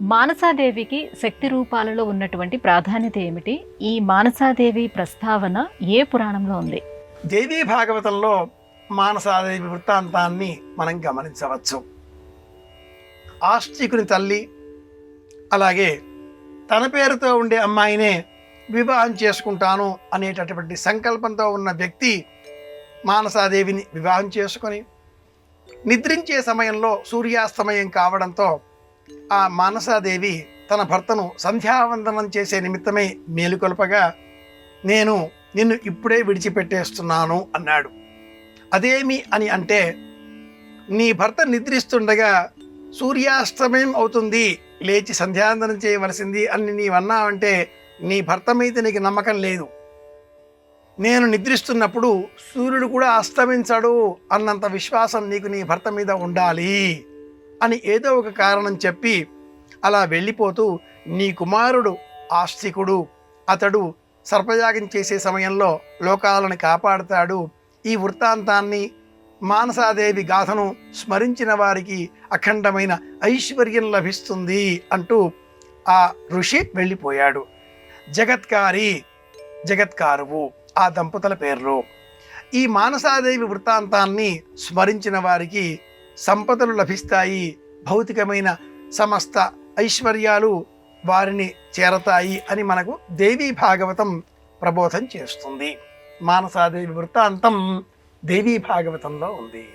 మానసాదేవికి శక్తి రూపాలలో ఉన్నటువంటి ప్రాధాన్యత ఏమిటి? ఈ మానసాదేవి ప్రస్తావన ఏ పురాణంలో ఉంది? దేవీ భాగవతంలో మానసాదేవి వృత్తాంతాన్ని మనం గమనించవచ్చు. ఆస్తికుని తల్లి, అలాగే తన పేరుతో ఉండే అమ్మాయినే వివాహం చేసుకుంటాను అనేటటువంటి సంకల్పంతో ఉన్న వ్యక్తి మానసాదేవిని వివాహం చేసుకొని నిద్రించే సమయంలో సూర్యాస్తమయం కావడంతో ఆ మానసాదేవి తన భర్తను సంధ్యావందనం చేసే నిమిత్తమై మేలుకొల్పగా, నేను నిన్ను ఇప్పుడే విడిచిపెట్టేస్తున్నాను అన్నాడు. అదేమి అని అంటే, నీ భర్త నిద్రిస్తుండగా సూర్యాస్తమయం అవుతుంది, లేచి సంధ్యావందనం చేయవలసింది అని నీవన్నావంటే నీ భర్త మీద నీకు నమ్మకం లేదు. నేను నిద్రిస్తున్నప్పుడు సూర్యుడు కూడా అస్తమించడు అన్నంత విశ్వాసం నీకు నీ భర్త మీద ఉండాలి అని ఏదో ఒక కారణం చెప్పి అలా వెళ్ళిపోతూ, నీ కుమారుడు ఆస్తికుడు, అతడు సర్పయాగం చేసే సమయంలో లోకాలను కాపాడుతాడు, ఈ వృత్తాంతాన్ని మానసాదేవి గాథను స్మరించిన వారికి అఖండమైన ఐశ్వర్యం లభిస్తుంది అంటూ ఆ ఋషి వెళ్ళిపోయాడు. జగత్కారి, జగత్కారువు ఆ దంపతుల పేర్లు. ఈ మానసాదేవి వృత్తాంతాన్ని స్మరించిన వారికి సంపదలు లభిస్తాయి, భౌతికమైన సమస్త ఐశ్వర్యాలు వారిని చేరతాయి అని మనకు దేవీ భాగవతం ప్రబోధం చేస్తుంది. మానసాదేవి వృత్తాంతం దేవీ భాగవతంలో ఉంది.